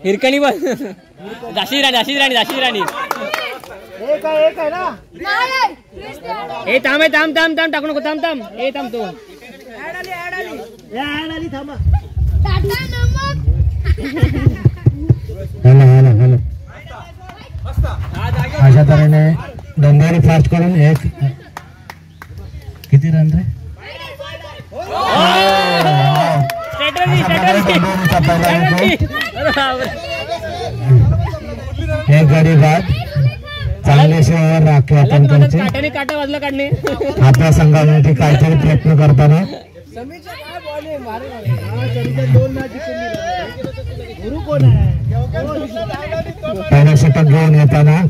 हिरकणी बस झाशी राणी एक आहे ना ए थांब टाकू नको थांब ए थांब तू थांबा हॅलो अशा तऱ्हेने डोंबिवली फास्ट करून एक किती रन रे एक गडी बाद चांगले शेवर राखे आपण त्यांचे काटा वाजला काढणे आपल्या संघामध्ये काहीतरी प्रयत्न करताना पहिला षटक घेऊन येताना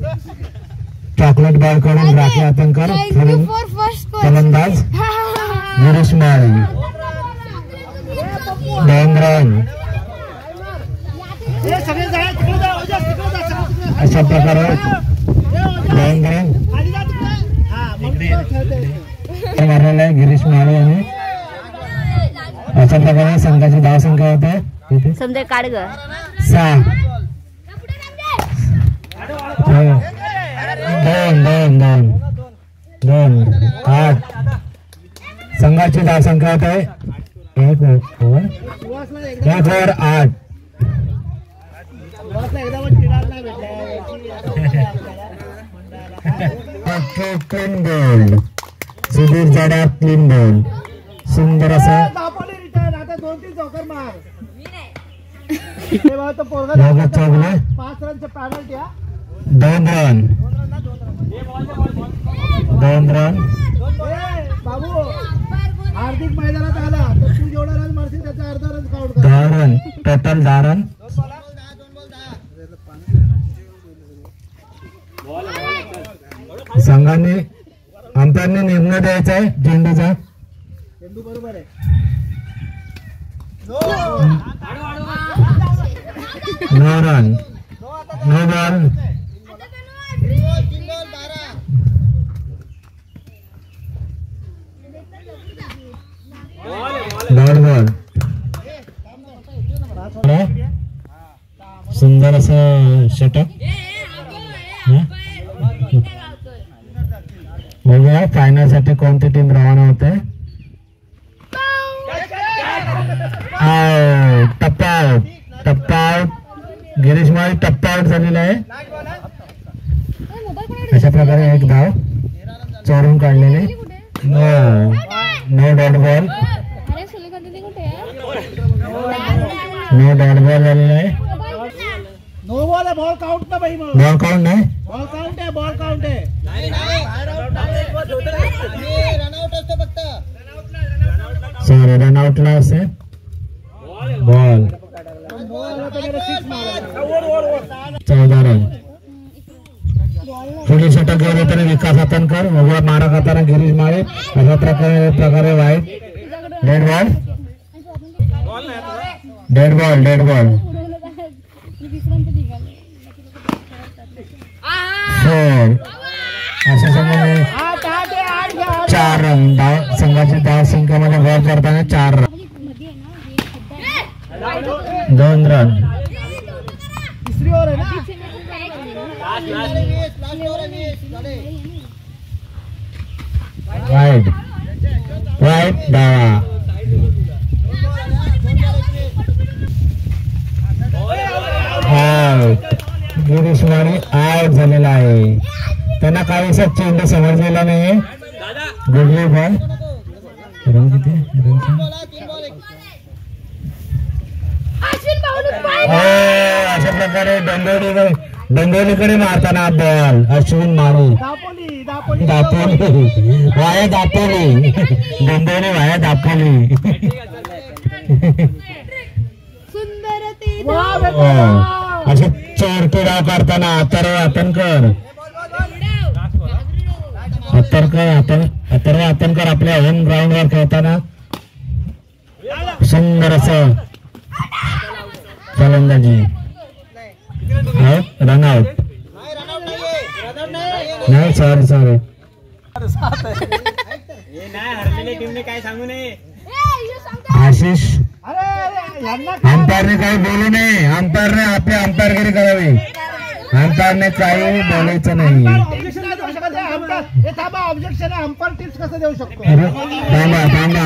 चॉकलेट बॉल कडून राखे आतंकर फलंदाज गिरीश माळी 2 रन अशा प्रकारे 2 रन मारलेला आहे गिरीश माळी यांनी अशा प्रकारे संघाची धावसंख्या होते समजा काढ ग 6 2 8 संघाची धावसंख्या होते 1 ओव्हर 8 क्लीन बॉल सुधीर जाडा क्लीन बॉल सुंदर असं 2 रन हार्दिक मैदानात आला तर तू जेवढा रन मारशील त्याचा अर्धा run count 10 run total 10 run संघाने अंपायरने निर्णय द्यायचा आहे झेंडूचा चेंडू बरोबर आहे no run no ball ball सुंदर असं षटक बघूया फायनल साठी कोणती टीम रवाना होते टप्पा आउट गिरीश माळी टप्पा आउट झालेला आहे अशा प्रकारे एक धाव चोरून काढलेले नो डॉट बॉल झालेला आहे नो बॉल आहे बॉल काउंट ना भाई बॉल काउंट नाही बॉल काउंट आहे सॉरी रनआउटला असेल बॉल 14 रन पुढील षटक घेऊन येताना विकास आतनकर उभा मारा करताना गिरीश माळे अशा प्रकारे वाईट डेड बॉल अशा संघाने 4 रन संघाची धाव संख्येमध्ये भर करताना 4 रन 2 रन तिसरी ओव्हर आहे ना वाईट डावा गिरीश माळी आउट झालेला आहे त्यांना काहीसा चेंडू समजलेला नाही गुडली बॉल रन किती अशा प्रकारे डोंबिवलीकडे मारताना बॉल अश्विन माळी दापोली वाया दापोली डोंबिवली वाया दापोली असे चोरटी डाव करताना अथर्व आतनकर आपल्या होम ग्राउंड वर खेळताना सुंदर असं फलंदाजी रनआउट नाही सॉरी हरलेल्या टीमने काय सांगू नये आशिष अंपायरने काही बोलू नये. अंपायरने आपली अंपायरगिरी करावी. अंपायरने काही बोलायचं नाही. थांबा.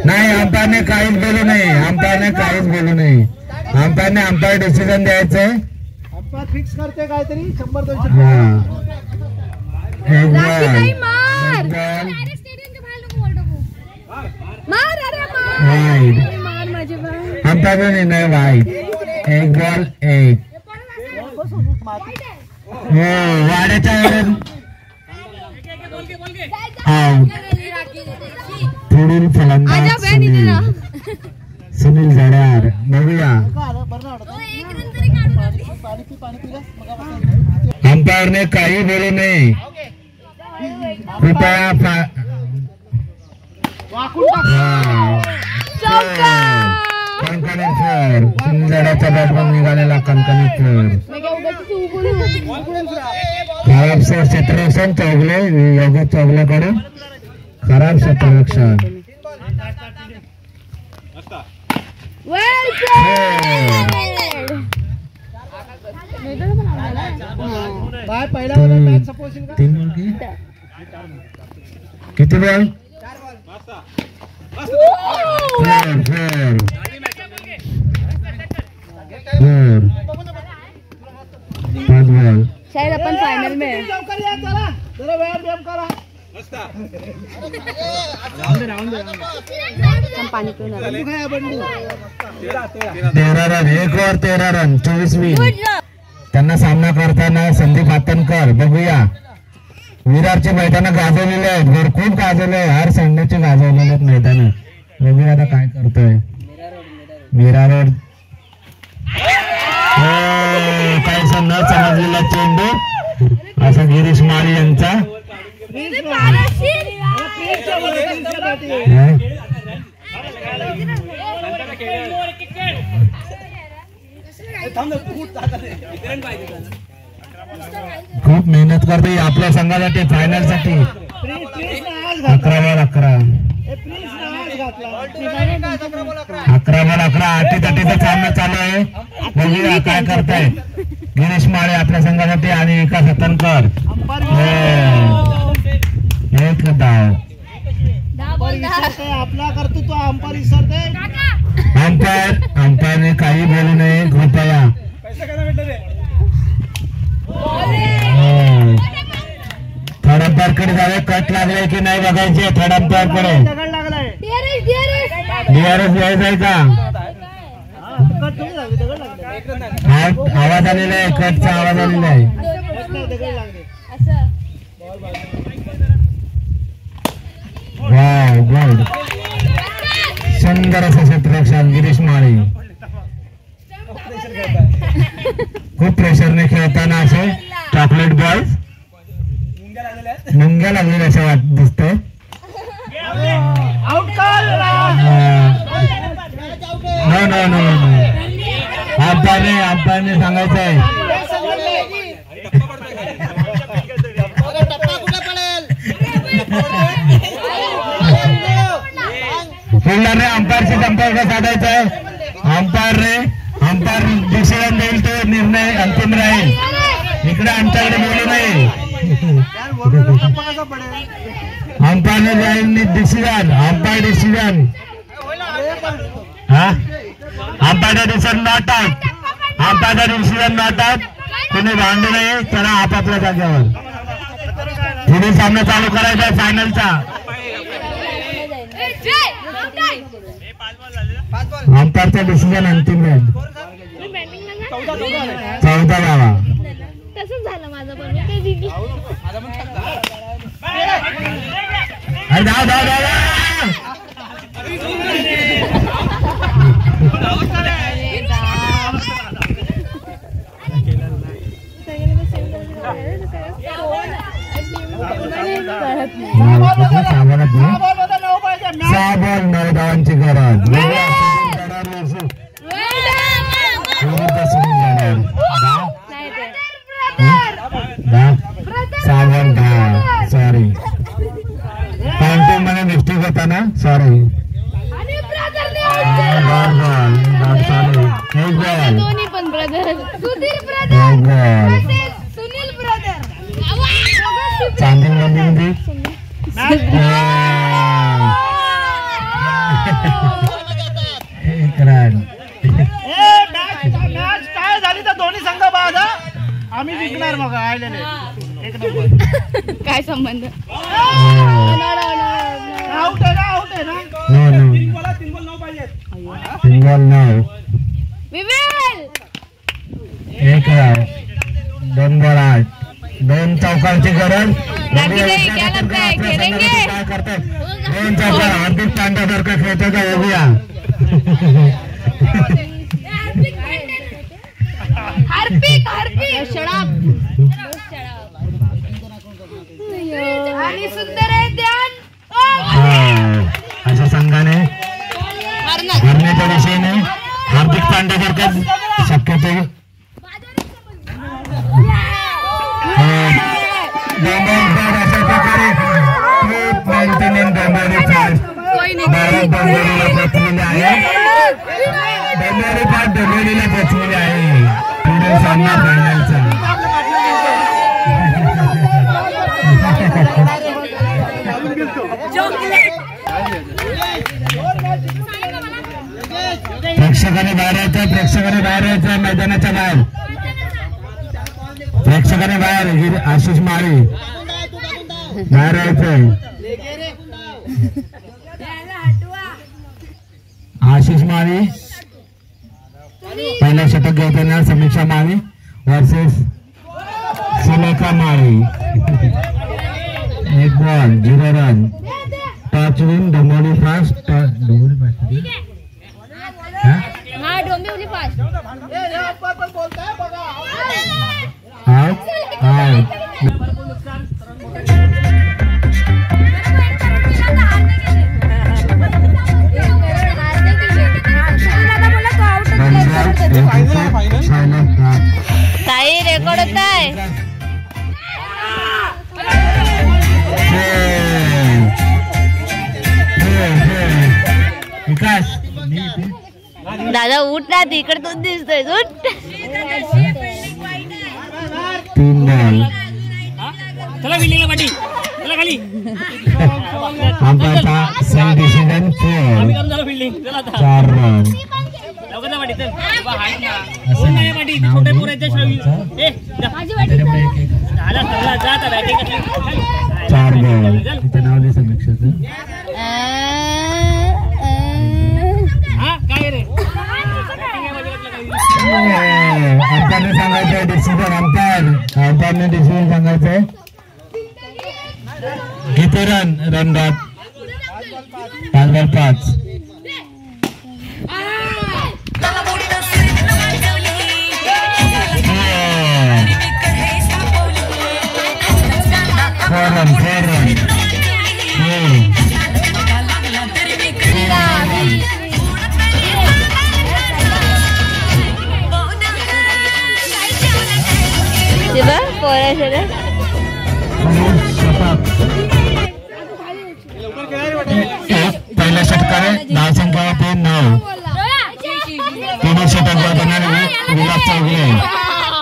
नाही, अंपायरने काहीच बोलू नये. अंपायरने अंपायर डिसिजन द्यायचंय. अंपायर फिक्स करते काहीतरी 100-200. अंपायर नाही वाईट. 1 बॉल 1. हो, वाड्याच्या आउट. पुढील फलंदाज सुनील जडार. बघूया. अंपायरने काही बोलू नये. कृपया कणकणी फोर. सुनील जडाच्या बॅटमन निघालेला कणकणी फोर. खराब क्षेत्ररक्षण चौगले. योगेश चौगलेकडून खराब क्षेत्ररक्षण. किती बॉल? 4. 5 बॉल. शायद अपन फाइनल में पानी 13 रन. 1 over 13 run. 24 विन. त्यांना सामना करताना संदीप हातनकर. बघूया. विरारची मैदानं गाजवलेले आहेत. भरपूर गाजवले. हर संडेचे गाजवलेले आहेत मैदानं. बघूया आता काय करतोय. मीरा रोड. काहीसा न समजलेला चेंडू असा गिरीश माळी यांचा. खूप मेहनत करते आपल्या संघासाठी फायनल साठी. 11-11. 11-11. अटीतटीचा सामना चालू आहे. बघूया काय करताय गिरीश माळे आपल्या संघासाठी आणि विकास हतनकर. एक धाव. अंपायरने काही बोलू नये. कृपया थर्ड अंपायर कडे जावे. कट लागले की नाही बघायचे. थर्ड अंपायर कडे DRS द्यायचा का? आवाज आलेला आहे. कटचा आवाज आलेला आहे. Wow, good. सुंदर असं क्षेत्ररक्षण गिरीश माळी. खूप प्रेशरने खेळताना असे चॉकलेट बॉल मुंग्या लागलेल्या असं वाट दिसतंय. नो. अंपायरने सांगायचं आहे. फिल्डरने अंपायरशी संपर्क साधायचा आहे. अंपायर डिसिजन देईल तो निर्णय अंतिम राहील. इकडे आमच्याकडे बोलू नये. अंपायरने जाईल decision. Umpire decision not out. अंपायरचा डिसिजन नॉट आउट. कोणी भांडू नये. चला आपापल्या जागेवर. पुढे सामना चालू करायचा आहे फायनलचा. अंपायरचा डिसिजन अंतिम राहील. 14 धावा. तसंच झालं माझं पण. मी ते जिंकलो. साबण 9 धावांची गरज. 7 10. सॉरी. पॉइंटिंग मध्ये मिस्टेक होत एक बॉल दोन्ही पण ब्रदर. सुधीर एक ब्रदर बॉल सुनील ब्रदर. चांदी मध्ये एक रन. मॅच काय झाली तर दोन्ही संघ बाद हा. आम्ही जिंकणार मग आलेले एक नंबर. काय संबंध? आउट आहे ना आउट आहे ना. नो नो तीन बॉल 9 पाहिजे. सिंगल नाव विवेल एक रन. 2 बॉल 8. 2 चौकांची गरज. काय करतात 2 चौका. हार्दिक पांड्यासारखं खेळतो का बघूया. हार्पिक शराब आणि सुंदर आहे ध्यान. अशा संघाने हरण्याच्या दिशेने हार्दिक पांड्यासारखं शक्यतो अशा प्रकारे पोचलेले आहे. डोंबिवली फास्ट डोंबिवलीला पोचलेले आहे. पुढील सामना फायनलचा. प्रेक्षकाने बाहेर यायचं. प्रेक्षकाने बाहेर यायचं. मैदानाच्या बाहेर प्रेक्षकाने बाहेर. आशिष माळी बाहेर यायचं. आशिष माळी पहिला षटक घेताना समीक्षा माळी वर्सेस सुलेखा माळी. एक ball 0 run. टॉच win Dombivli fast. हा डोंबिवली फास्ट. Out out. ताई रेकॉर्ड होत आहे. विकास दादा उठ ना तिकडे तूच दिसतोय. उठ. 3 बॉल. चला बिल्डिंगला पाठी. चला खाली. आमचा सेम डिसिजन 4. आम्ही करून झालो बिल्डिंग. चला आता 4 रन. लवकर जा पाठी. चल बाबा हाय ना. कोण नाही पाठी. छोटे पोर आहेत श्रवी. ए जा. झाला सगळा जा आता बॅटिंग कसली. 4 बॉल. तिथे नाव दे समीक्षाचं. हा काय रे. अंपायरने सांगायचंय डिसिजन. अंपायरने डिसिजन सांगायचंय. किती run. Run dot 5 ball 5. Run 4 run. पहिल्या षटकाने धाव संख्या 3 9. तिन्ही षटक करताना विलास चौगले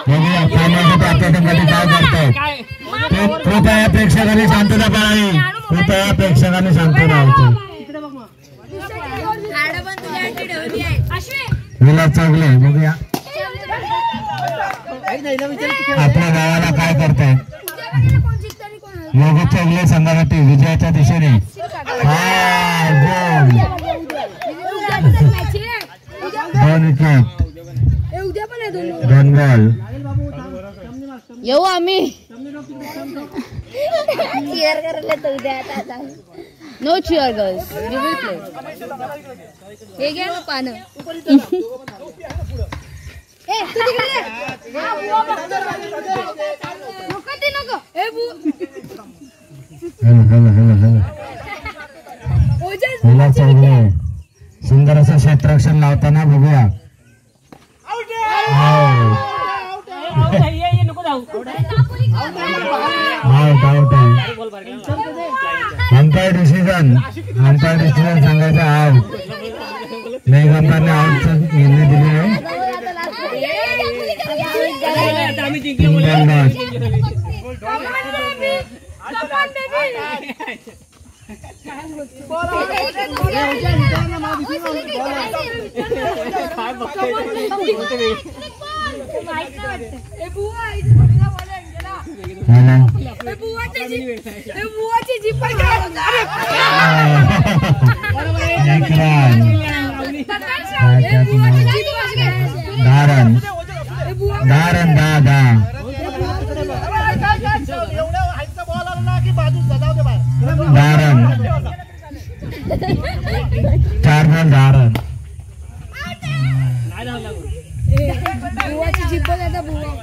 बघूया फायनलसाठी काय करतायत. कृपया प्रेक्षकांनी शांतता पाळावी. कृपया प्रेक्षकांनी शांत राहायचं. विलास चौगले बघूया आपल्या गावाला काय करतायत. योगी चौगले संघासाठी विजयाच्या दिशेने. दोन विकेट. 2 बॉल. येऊ आम्ही. चिअर करायला तर उद्या आता. No cheer girls. We will play. हे घ्या ना पानं. ए तू तिकडे. हा बुवा बघतो. नको ते नको. ए बु. हॅलो. विलास चौगले सुंदर असं क्षेत्ररक्षण लावताना बघूया. आउट. अंपायर डिसिजन सांगायचं आउट. नाही अंपायरने आउटचा निर्णय दिले आहे. तीन बॉल लॉस धारण धारण दादा धारण 4 बॉल धारण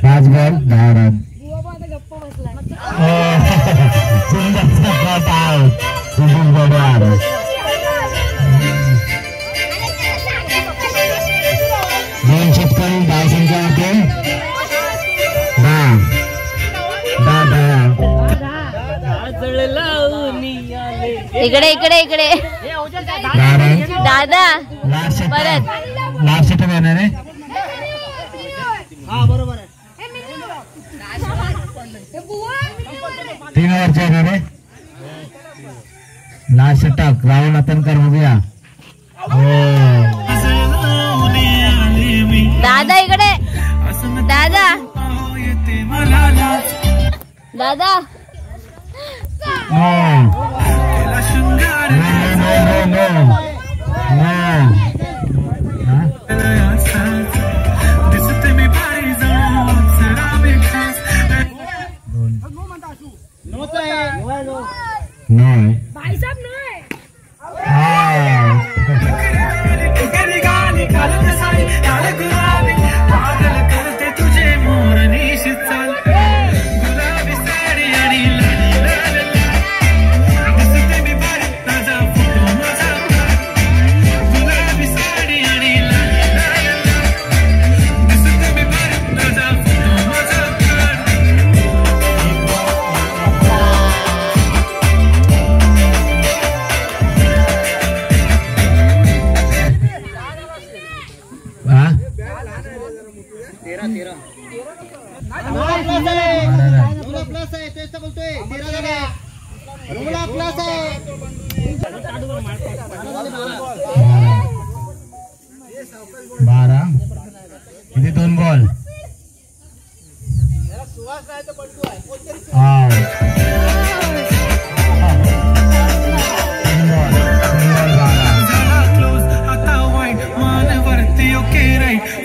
पाच बॉल धारण सुंदर दोन शेतकरी धाव संख्या होते 10. इकडे इकडे इकडे दादा परत लास्ट षटक येणार आहे. हा बरोबर आहे. 3 ओव्हरचे येणार आहे. लास्ट षटक राहुल अतनकर बघूया. दादा इकडे दादा दादा किती 2 बॉल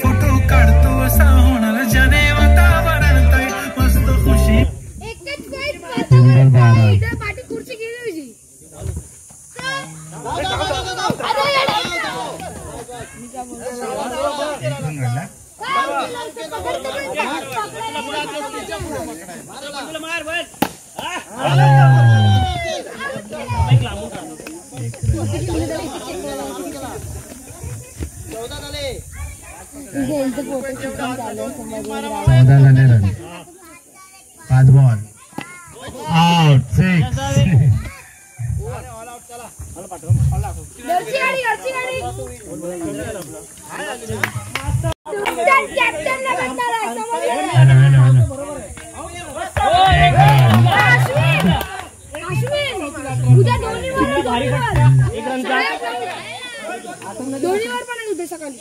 फोटो काढतो असा होणार जने वातावरण मस्त खुशी रन 5 बॉल आउट 6 दोन्हीवर पण उद्या सकाळी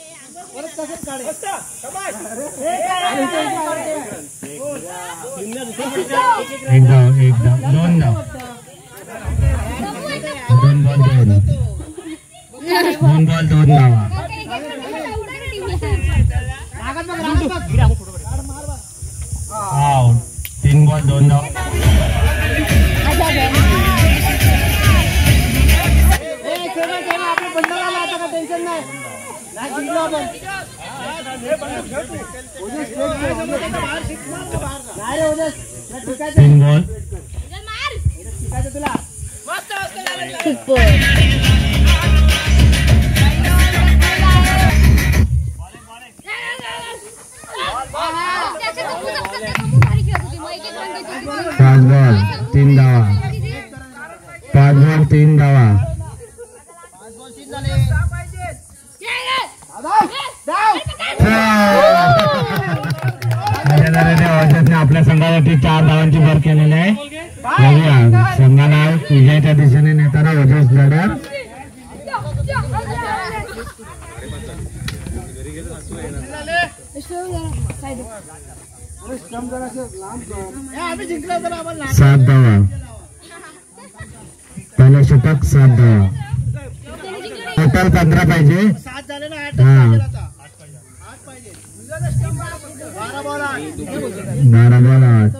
एकदम 2 धाव 2 बॉल 2 धावा आउट 3 बॉल 2 धावा टेन्शन नाही पाच बॉल 3 धावा 5 बॉल 3 धावा औषध आपल्या संघासाठी 4 धावांची भर केलेली आहे. बघूया संघाला विजयाच्या दिशेने नेताना ओजस जडर. आम्ही जिंकला तर आम्हाला 7 धावा. पहिलं षटक 7 धावा. टोटल 15 पाहिजे. 7 झाले ना 8 हा पाहिजे 12 बॉल 12 बॉल 8.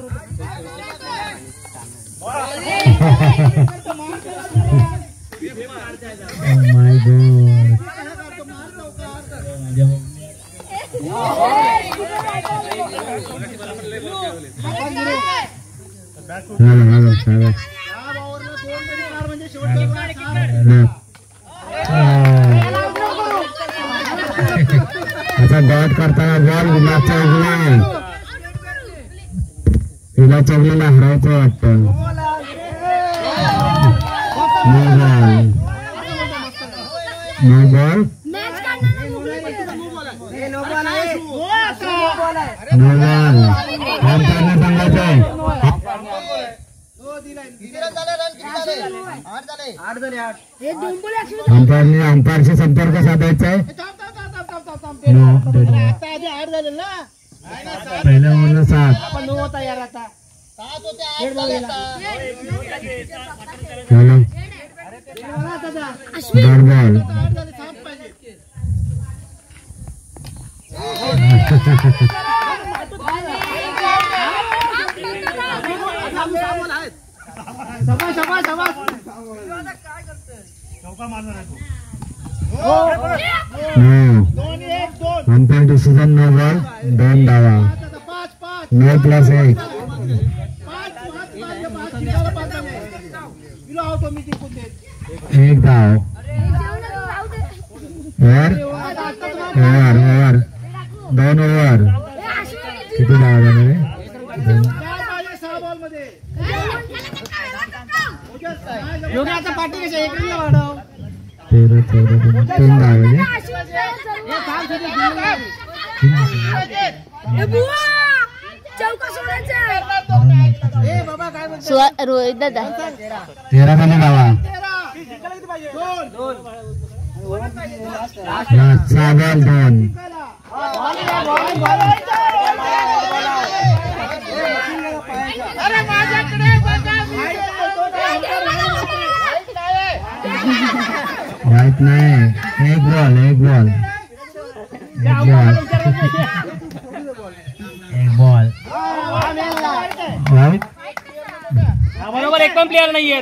माय गॉड. अच्छा डॉट करताना बॉल गुलाब चौगला हरवतो वाटतं. नो बॉल सांगायचं आहे. अंपायरशी संपर्क साधायचा आहे. पहिल्या ओव्हरला 7. Hello dot ball. Umpire decision no ball 2 धावा. 9+1 1 धाव. ओव्हर 2 ओव्हर किती धावा झाले रे? 13 3 धावा. रोहित दादा 13 झाले धावा. 6 बॉल 2. वाईट नाही. 1 बॉल 1 बॉल 1 बॉल राईट. बरोबर एक पण प्लेयर नाहीये.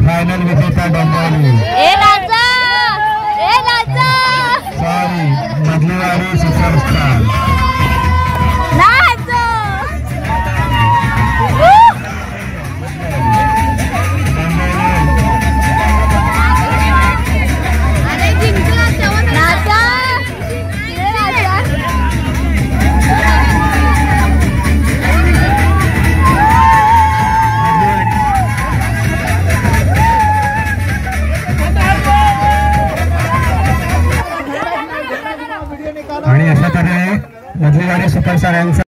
फायनल विजेता डोंबिवली. Sorry Madhliwadi superstar. आणि अशा तऱ्हेने मधलीवाडी सुपरस्टार यांचा